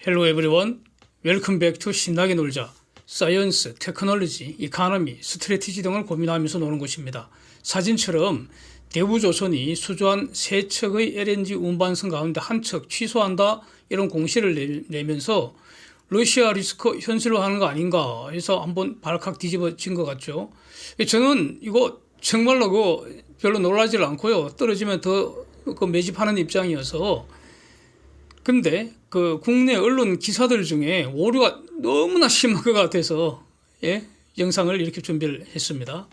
Hello everyone. Welcome back to 신나게 놀자. 사이언스, 테크놀로지, 이코노미, 스트래티지 등을 고민하면서 노는 곳입니다. 사진처럼 대우조선이 수주한 세 척의 LNG 운반선 가운데 한 척 취소한다 이런 공시를 내면서 러시아 리스크 현실화하는 거 아닌가 해서 한번 발칵 뒤집어진 것 같죠. 저는 이거 정말로 별로 놀라질 않고요. 떨어지면 더 매집하는 입장이어서. 근데 국내 언론 기사들 중에 오류가 너무나 심한 것 같아서 영상을 이렇게 준비를 했습니다.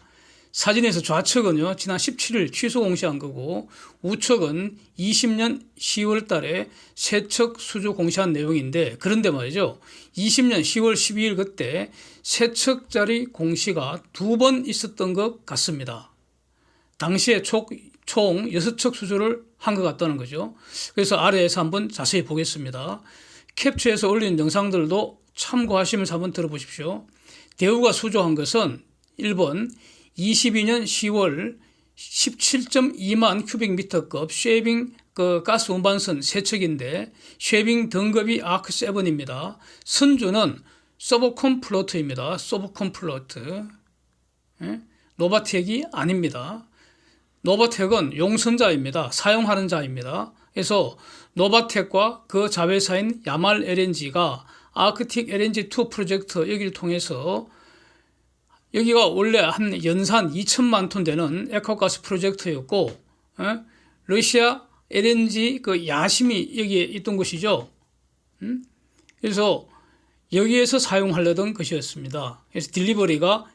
사진에서 좌측은요 지난 17일 취소 공시한 거고, 우측은 20년 10월 달에 세 척 수주 공시한 내용인데, 그런데 말이죠, 20년 10월 12일 그때 세 척짜리 공시가 두 번 있었던 것 같습니다. 당시에 총 6척 수주를 한 것 같다는 거죠. 그래서 아래에서 한번 자세히 보겠습니다. 캡처해서 올린 영상들도 참고하시면서 한번 들어보십시오. 대우가 수주한 것은 1번 22년 10월 17.2만 큐빅미터급 쉐빙 가스 운반선 3척인데 쉐빙 등급이 아크7입니다. 선주는 서브컴플로트입니다. 서브컴플로트. 노바텍이 아닙니다. 노바텍은 용선자입니다. 사용하는 자입니다. 그래서 노바텍과 그 자회사인 야말 LNG가 아크틱 LNG2 프로젝트 여기를 통해서, 여기가 원래 한 연산 2천만 톤 되는 에코가스 프로젝트였고, 러시아 LNG 야심이 여기에 있던 것이죠. 그래서 여기에서 사용하려던 것이었습니다. 그래서 딜리버리가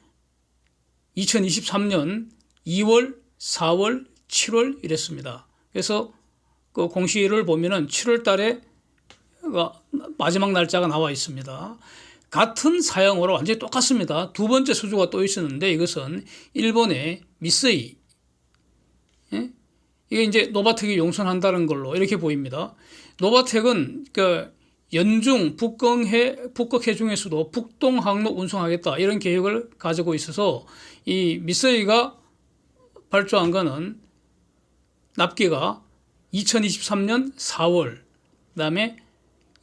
2023년 2월, 4월, 7월 이랬습니다. 그래서 그 공시를 보면은 7월 달에 마지막 날짜가 나와 있습니다. 같은 사양으로 완전히 똑같습니다. 두 번째 수주가 또 있었는데 이것은 일본의 미쓰이. 이게 이제 노바텍이 용선한다는 걸로 이렇게 보입니다. 노바텍은 연중 북극 해중에서도 북동 항로 운송하겠다 이런 계획을 가지고 있어서 이 미쓰이가 발주한 거는 납기가 2023년 4월, 그다음에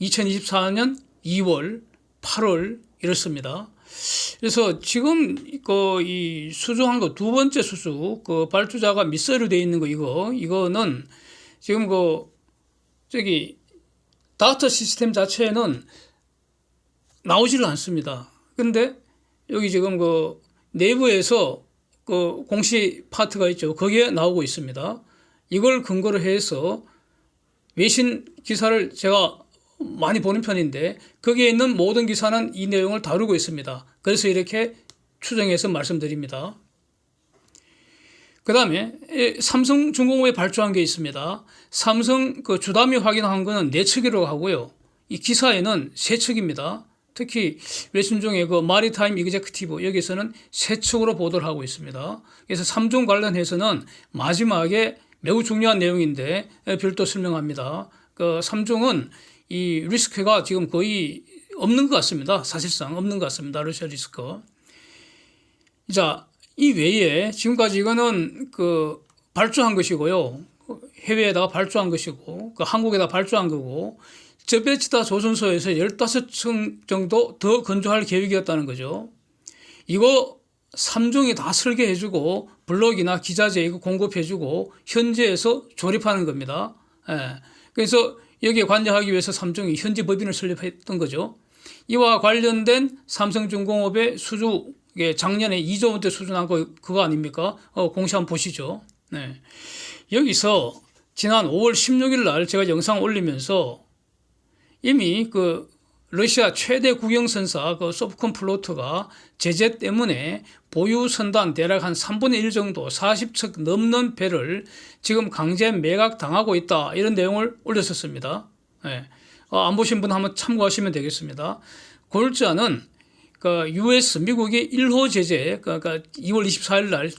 2024년 2월, 8월 이렇습니다. 그래서 지금 이 수주한 거 두 번째 수주 발주자가 미쓰이로 되어 있는 거 이거는 지금 다타 시스템 자체에는 나오지를 않습니다. 근데 여기 지금 내부에서 공시 파트가 있죠. 거기에 나오고 있습니다. 이걸 근거로 해서 외신 기사를 제가 많이 보는 편인데 거기에 있는 모든 기사는 이 내용을 다루고 있습니다. 그래서 이렇게 추정해서 말씀드립니다. 그 다음에 삼성중공업에 발주한 게 있습니다. 삼성 주담이 확인한 거는 4척이라고 하고요. 이 기사에는 3척입니다. 특히 외신 중에 마리타임 이그제큐티브 여기서는 3척으로 보도를 하고 있습니다. 그래서 삼중 관련해서는 마지막에 매우 중요한 내용인데 별도 설명합니다. 삼중은 이 리스크가 지금 거의 없는 것 같습니다. 사실상 없는 것 같습니다. 러시아 리스크. 자, 이 외에 지금까지 이거는 발주한 것이고요. 해외에다가 발주한 것이고 한국에다 발주한 거고, 저베치다 조선소에서 15층 정도 더 건조할 계획이었다는 거죠. 이거 삼중이 다 설계해주고 블록이나 기자재 이거 공급해주고 현지에서 조립하는 겁니다. 그래서 여기에 관여하기 위해서 삼중이 현지 법인을 설립했던 거죠. 이와 관련된 삼성중공업의 수주, 작년에 2조 원대 수준한 거 그거 아닙니까? 공시 한번 보시죠. 여기서 지난 5월 16일 날 제가 영상 올리면서 이미 러시아 최대 국영선사 서브컴플로트가 제재 때문에 보유 선단 대략 한 3분의 1 정도 40척 넘는 배를 지금 강제 매각 당하고 있다 이런 내용을 올렸었습니다. 안 보신 분 한번 참고하시면 되겠습니다. 골자는 US 미국이 1호 제재, 2월 24일 날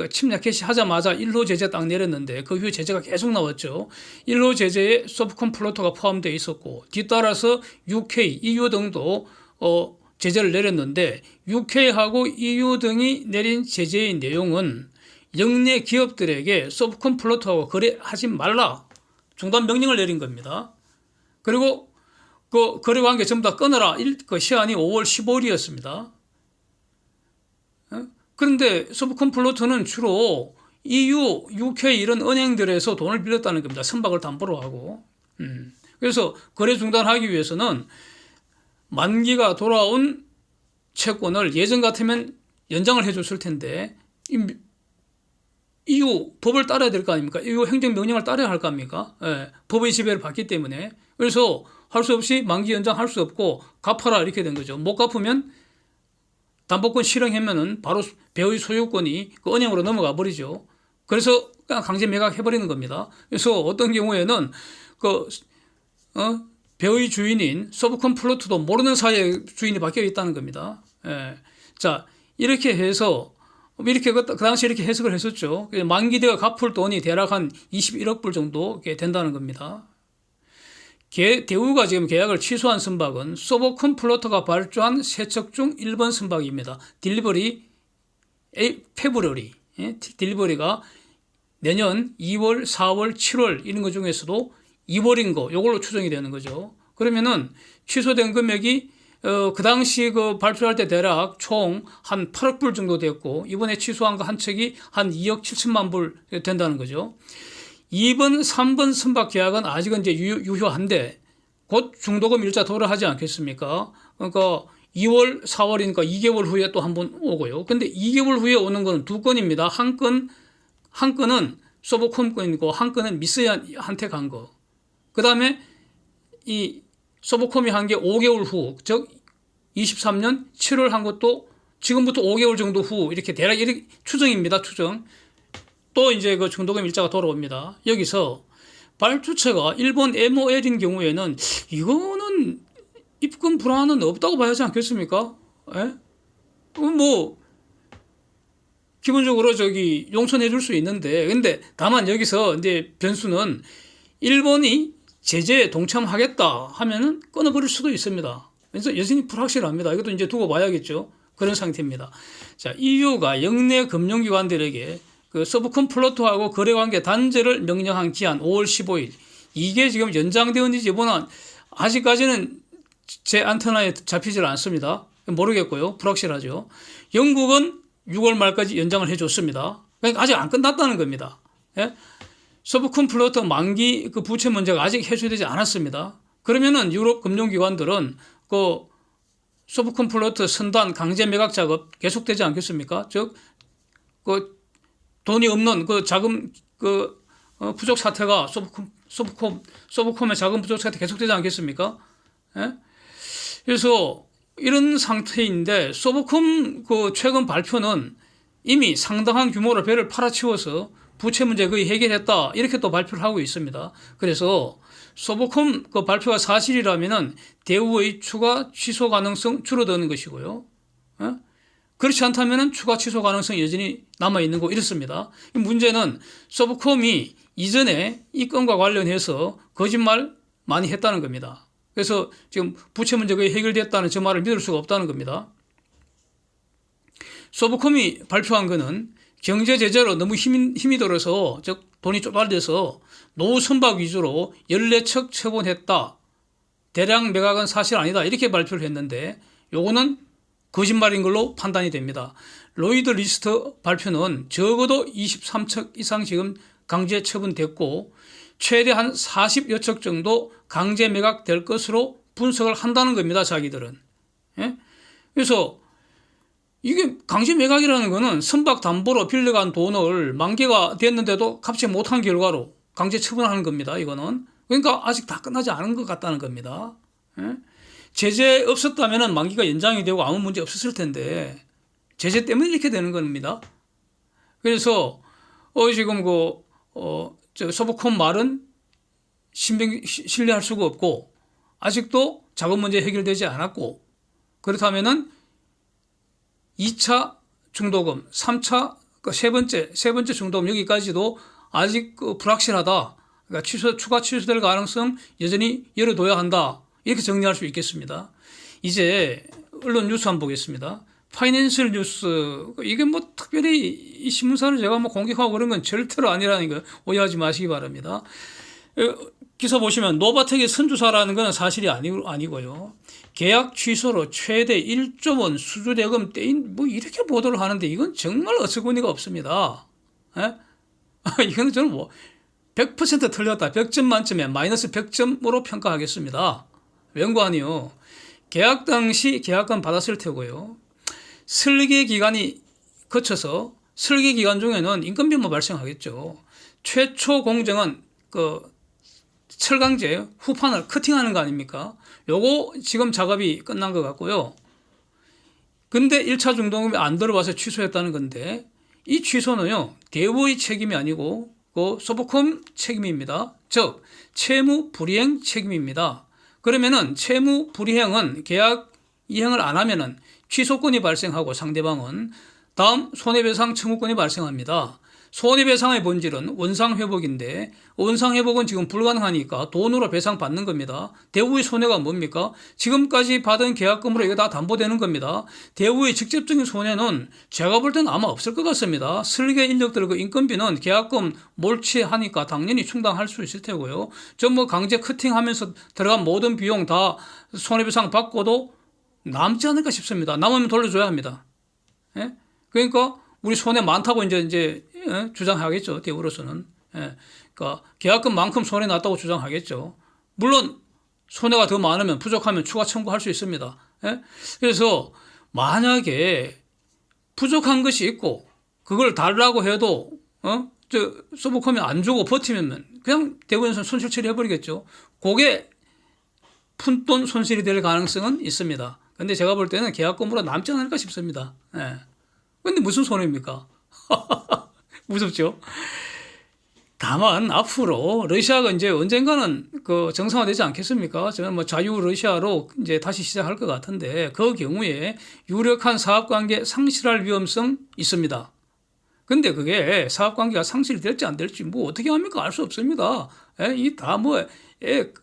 침략 개시하자마자 1호 제재 딱 내렸는데 그 후에 제재가 계속 나왔죠. 1호 제재에 서브컴플로터가 포함되어 있었고, 뒤따라서 UK, EU 등도 제재를 내렸는데, UK하고 EU 등이 내린 제재의 내용은 영내 기업들에게 서브컴플로터하고 거래하지 말라 중단 명령을 내린 겁니다. 그리고 그 거래관계 전부 다 끊어라. 그 시한이 5월 15일이었습니다. 그런데 서브컴플로트는 주로 EU, UK 이런 은행들에서 돈을 빌렸다는 겁니다. 선박을 담보로 하고. 그래서 거래 중단하기 위해서는 만기가 돌아온 채권을 예전 같으면 연장을 해줬을 텐데 EU 법을 따라야 될 거 아닙니까? EU 행정명령을 따라야 할 거 아닙니까? 예, 법의 지배를 받기 때문에. 그래서 할 수 없이 만기 연장할 수 없고 갚아라 이렇게 된 거죠. 못 갚으면 담보권 실행하면은 바로 배의 소유권이 그 은행으로 넘어가 버리죠. 그래서 그냥 강제 매각해버리는 겁니다. 그래서 어떤 경우에는 배의 주인인 서브컴플로트도 모르는 사이에 주인이 바뀌어 있다는 겁니다. 예. 자, 이렇게 해서 그 당시에 이렇게 해석을 했었죠. 만기되어 갚을 돈이 대략 한 21억 불 정도 된다는 겁니다. 대우가 지금 계약을 취소한 선박은 서브컴플로트가 발주한 세척 중 1번 선박입니다. 딜리버리 페브러리, 딜리버리가 내년 2월, 4월, 7월 이런 것 중에서도 2월인 거, 요걸로 추정이 되는 거죠. 그러면은 취소된 금액이 그 당시 그 발표할 때 대략 총 한 8억 불 정도 됐고 이번에 취소한 거 한 척이 한 2억 7천만 불 된다는 거죠. 2번, 3번 선박 계약은 아직은 이제 유효한데 곧 중도금 일자 도래하지 않겠습니까? 그러니까 2월, 4월이니까 2개월 후에 또 한 번 오고요. 근데 2개월 후에 오는 건 두 건입니다. 한 건은 서브콤 건이고 한 건은 미스한테 간 거. 그 다음에 이 서브콤이 한 게 5개월 후, 즉 23년 7월 한 것도 지금부터 5개월 정도 후 이렇게 대략 이렇게 추정입니다. 추정. 또 이제 그 중도금 일자가 돌아옵니다. 여기서 발주처가 일본 MOL인 경우에는 이거는 입금 불안은 없다고 봐야 하지 않겠습니까? 예? 뭐 기본적으로 용서해 줄 수 있는데 근데 다만 여기서 이제 변수는 일본이 제재에 동참하겠다 하면은 끊어버릴 수도 있습니다. 그래서 여전히 불확실합니다. 이것도 이제 두고 봐야겠죠. 그런 상태입니다. 자, EU가 역내 금융기관들에게 그 서브컴플로트하고 거래관계 단절을 명령한 기한 5월 15일. 이게 지금 연장되었는지 보면 아직까지는 제 안테나에 잡히질 않습니다. 모르겠고요. 불확실하죠. 영국은 6월 말까지 연장을 해줬습니다. 그러니까 아직 안 끝났다는 겁니다. 예? 서브컴플로트 만기 그 부채 문제가 아직 해소되지 않았습니다. 그러면은 유럽 금융기관들은 그 서브컴플로트 선단 강제 매각 작업 계속되지 않겠습니까? 즉, 그 돈이 없는 그 자금 부족 사태가 서브콤의 자금 부족 사태 계속되지 않겠습니까? 예? 그래서 이런 상태인데 서브콤 그 최근 발표는 이미 상당한 규모로 배를 팔아치워서 부채 문제 거의 해결했다 이렇게 또 발표를 하고 있습니다. 그래서 서브콤 그 발표가 사실이라면은 대우의 추가 취소 가능성 줄어드는 것이고요. 예? 그렇지 않다면 추가 취소 가능성이 여전히 남아있는 거 이렇습니다. 문제는 서브콤이 이전에 이 건과 관련해서 거짓말 많이 했다는 겁니다. 그래서 지금 부채 문제가 해결됐다는 저 말을 믿을 수가 없다는 겁니다. 서브콤이 발표한 거는 경제 제재로 너무 힘이 들어서 즉 돈이 쪼달려서 노후 선박 위주로 14척 처분했다. 대량 매각은 사실 아니다. 이렇게 발표를 했는데 요거는 거짓말인 걸로 판단이 됩니다. 로이드 리스트 발표는 적어도 23척 이상 지금 강제 처분됐고 최대 한 40여 척 정도 강제 매각될 것으로 분석을 한다는 겁니다. 자기들은. 예? 그래서 이게 강제 매각이라는 거는 선박 담보로 빌려간 돈을 만기가 됐는데도 갚지 못한 결과로 강제 처분하는 겁니다. 이거는. 그러니까 아직 다 끝나지 않은 것 같다는 겁니다. 예? 제재 없었다면 만기가 연장이 되고 아무 문제 없었을 텐데 제재 때문에 이렇게 되는 겁니다. 그래서 지금 서브콤 말은 신뢰할 수가 없고 아직도 자금 문제 해결되지 않았고 그렇다면은 2차 중도금, 3차 세 번째 중도금 여기까지도 아직 불확실하다. 그러니까 추가 취소될 가능성 여전히 열어둬야 한다. 이렇게 정리할 수 있겠습니다. 이제 언론 뉴스 한번 보겠습니다. 파이낸셜 뉴스 이게 뭐 특별히 이 신문사를 제가 뭐 공격하고 그런 건 절대로 아니라는 거 오해하지 마시기 바랍니다. 기사 보시면 노바텍의 선주사라는 것은 사실이 아니고요. 계약 취소로 최대 1조 원 수주 대금 떼인 뭐 이렇게 보도를 하는데 이건 정말 어처구니가 없습니다. 예? 이거는 저는 뭐 100% 틀렸다. 100점 만점에 마이너스 100점으로 평가하겠습니다. 웬관이요. 계약 당시 계약금 받았을 테고요. 설계 기간이 거쳐서 설계 기간 중에는 인건비만 발생하겠죠. 최초 공정은 철강제 후판을 커팅하는 거 아닙니까? 요거 지금 작업이 끝난 것 같고요. 근데 1차 중도금이 안 들어와서 취소했다는 건데 이 취소는요. 대우의 책임이 아니고 소프콤 책임입니다. 즉 채무 불이행 책임입니다. 그러면은 채무 불이행은 계약 이행을 안 하면은 취소권이 발생하고 상대방은 다음 손해배상 청구권이 발생합니다. 손해배상의 본질은 원상회복인데 원상회복은 지금 불가능하니까 돈으로 배상받는 겁니다. 대우의 손해가 뭡니까? 지금까지 받은 계약금으로 이거 다 담보되는 겁니다. 대우의 직접적인 손해는 제가 볼 때는 아마 없을 것 같습니다. 설계 인력들 그 인건비는 계약금 몰치하니까 당연히 충당할 수 있을 테고요. 전부 강제 커팅하면서 들어간 모든 비용 다 손해배상 받고도 남지 않을까 싶습니다. 남으면 돌려줘야 합니다. 예? 그러니까 우리 손해 많다고 이제 주장하겠죠. 대우로서는. 예. 그러니까 계약금만큼 손해 났다고 주장하겠죠. 물론 손해가 더 많으면 부족하면 추가 청구할 수 있습니다. 예? 그래서 만약에 부족한 것이 있고 그걸 달라고 해도 소프콤이 안 주고 버티면 그냥 대우에서는 손실 처리해버리겠죠. 그게 푼돈 손실이 될 가능성은 있습니다. 근데 제가 볼 때는 계약금으로 남지 않을까 싶습니다. 예. 근데 무슨 손해입니까? 무섭죠? 다만 앞으로 러시아가 이제 언젠가는 정상화되지 않겠습니까? 저는 뭐 자유 러시아로 이제 다시 시작할 것 같은데 그 경우에 유력한 사업관계 상실할 위험성 있습니다. 근데 그게 사업관계가 상실될지 안 될지 뭐 어떻게 합니까? 알 수 없습니다. 이 다 뭐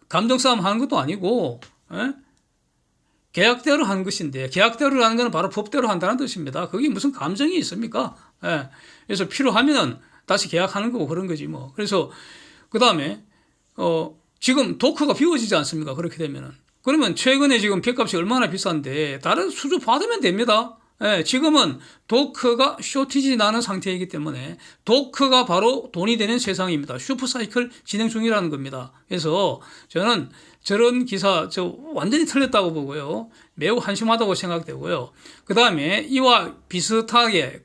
감정 싸움 하는 것도 아니고 계약대로 하는 것인데 계약대로라는 것은 바로 법대로 한다는 뜻입니다. 그게 무슨 감정이 있습니까? 그래서 필요하면 다시 계약하는 거고 그런 거지 뭐. 그래서 그 다음에 지금 도크가 비워지지 않습니까? 그렇게 되면은. 그러면 최근에 지금 빚값이 얼마나 비싼데 다른 수주 받으면 됩니다. 지금은 도크가 쇼티지 나는 상태이기 때문에 도크가 바로 돈이 되는 세상입니다. 슈퍼사이클 진행 중이라는 겁니다. 그래서 저는 저런 기사 완전히 틀렸다고 보고요. 매우 한심하다고 생각되고요. 그 다음에 이와 비슷하게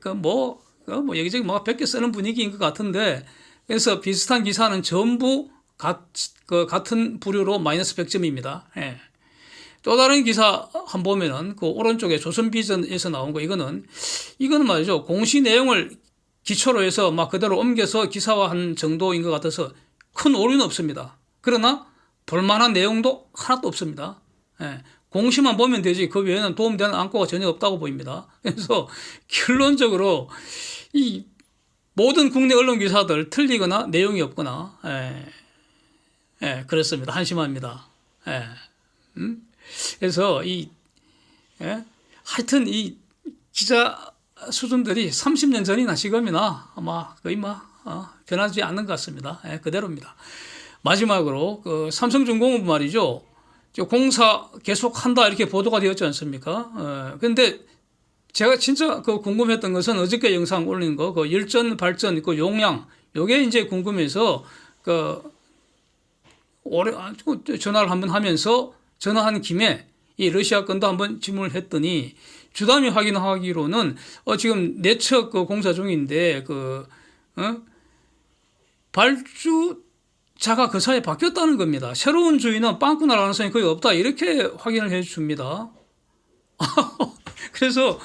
여기저기 뭐 100개 쓰는 분위기인 것 같은데 그래서 비슷한 기사는 전부 같은 부류로 마이너스 100점입니다. 또 다른 기사 한번 보면은 그 오른쪽에 조선비전에서 나온 거 이거는 말이죠. 공시 내용을 기초로 해서 막 그대로 옮겨서 기사화한 정도인 것 같아서 큰 오류는 없습니다. 그러나 볼만한 내용도 하나도 없습니다. 공시만 보면 되지 그 외에는 도움되는 안과가 전혀 없다고 보입니다. 그래서 결론적으로 이 모든 국내 언론 기사들 틀리거나 내용이 없거나 그렇습니다. 한심합니다. 그래서 하여튼 이 기자 수준들이 30년 전이나 지금이나 아마 거의 변하지 않는 것 같습니다. 그대로입니다. 마지막으로 삼성중공업 말이죠. 공사 계속한다 이렇게 보도가 되었지 않습니까? 근데 제가 진짜 궁금했던 것은 어저께 영상 올린 거 열전 발전 용량 요게 이제 궁금해서 올해 전화를 한번 하면서 전화한 김에 이 러시아 건도 한번 질문을 했더니 주담이 확인하기로는 지금 내척 공사 중인데 발주자가 그 사이에 바뀌었다는 겁니다. 새로운 주인은 빵꾸 날 가능성이 거의 없다 이렇게 확인을 해 줍니다. 그래서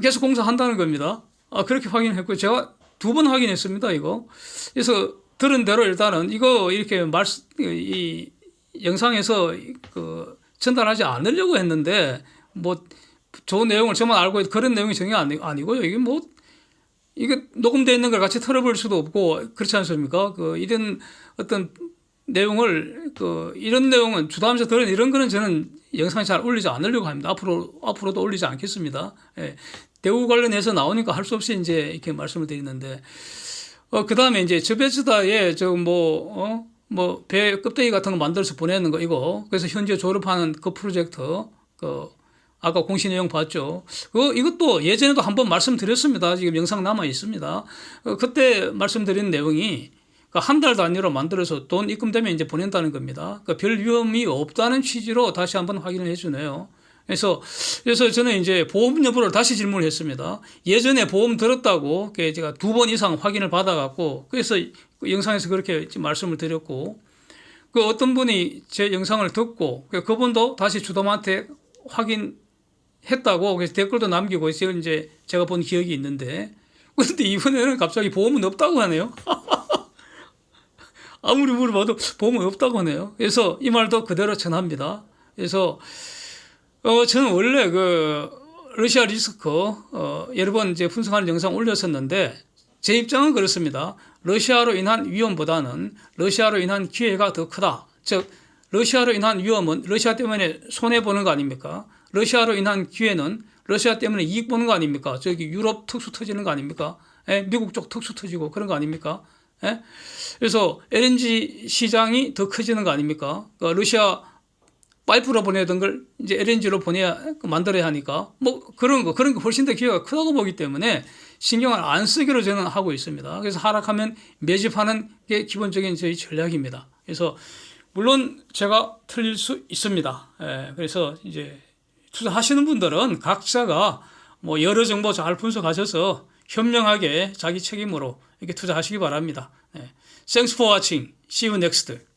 계속 공사한다는 겁니다. 그렇게 확인했고 제가 2번 확인했습니다. 이거. 그래서 들은 대로 일단은 이거 이렇게 이 영상에서 전달하지 않으려고 했는데 뭐 좋은 내용을 저만 알고 그런 내용이 전혀 아니고요. 이게 녹음되어 있는 걸 같이 틀어볼 수도 없고 그렇지 않습니까? 이런 어떤 내용을 이런 내용은 주담에서 들은 이런 거는 저는 영상에 잘 올리지 않으려고 합니다. 앞으로도 올리지 않겠습니다. 대우 관련해서 나오니까 할 수 없이 이제 이렇게 말씀을 드리는데 그 다음에 이제 저베즈다의 뭐 배 껍데기 같은 거 만들어서 보내는 거 이거. 그래서 현재 졸업하는 그 프로젝트 그 아까 공시 내용 봤죠. 이것도 예전에도 한번 말씀드렸습니다. 지금 영상 남아 있습니다. 그때 말씀드린 내용이 한 달 단위로 만들어서 돈 입금되면 이제 보낸다는 겁니다. 별 위험이 없다는 취지로 다시 한번 확인을 해주네요. 그래서 저는 이제 보험 여부를 다시 질문을 했습니다. 예전에 보험 들었다고 제가 2번 이상 확인을 받아갖고 그래서 그 영상에서 그렇게 말씀을 드렸고 그 어떤 분이 제 영상을 듣고 그분도 다시 주담한테 확인했다고 그래서 댓글도 남기고 이제 제가 본 기억이 있는데 그런데 이번에는 갑자기 보험은 없다고 하네요. 아무리 물어봐도 보험은 없다고 하네요. 그래서 이 말도 그대로 전합니다. 그래서 저는 원래 그 러시아 리스크 여러 번 이제 분석하는 영상 올렸었는데 제 입장은 그렇습니다. 러시아로 인한 위험보다는 러시아로 인한 기회가 더 크다. 즉 러시아로 인한 위험은 러시아 때문에 손해 보는 거 아닙니까? 러시아로 인한 기회는 러시아 때문에 이익 보는 거 아닙니까? 저기 유럽 특수 터지는 거 아닙니까? 미국 쪽 특수 터지고 그런 거 아닙니까? 그래서 LNG 시장이 더 커지는 거 아닙니까? 러시아 파이프로 보내던 걸 이제 LNG로 만들어야 하니까 뭐 그런 거 훨씬 더 기회가 크다고 보기 때문에 신경을 안 쓰기로 저는 하고 있습니다. 그래서 하락하면 매집하는 게 기본적인 저희 전략입니다. 그래서 물론 제가 틀릴 수 있습니다. 그래서 이제 투자하시는 분들은 각자가 뭐 여러 정보 잘 분석하셔서 현명하게 자기 책임으로 이렇게 투자하시기 바랍니다. Thanks for watching. See you next.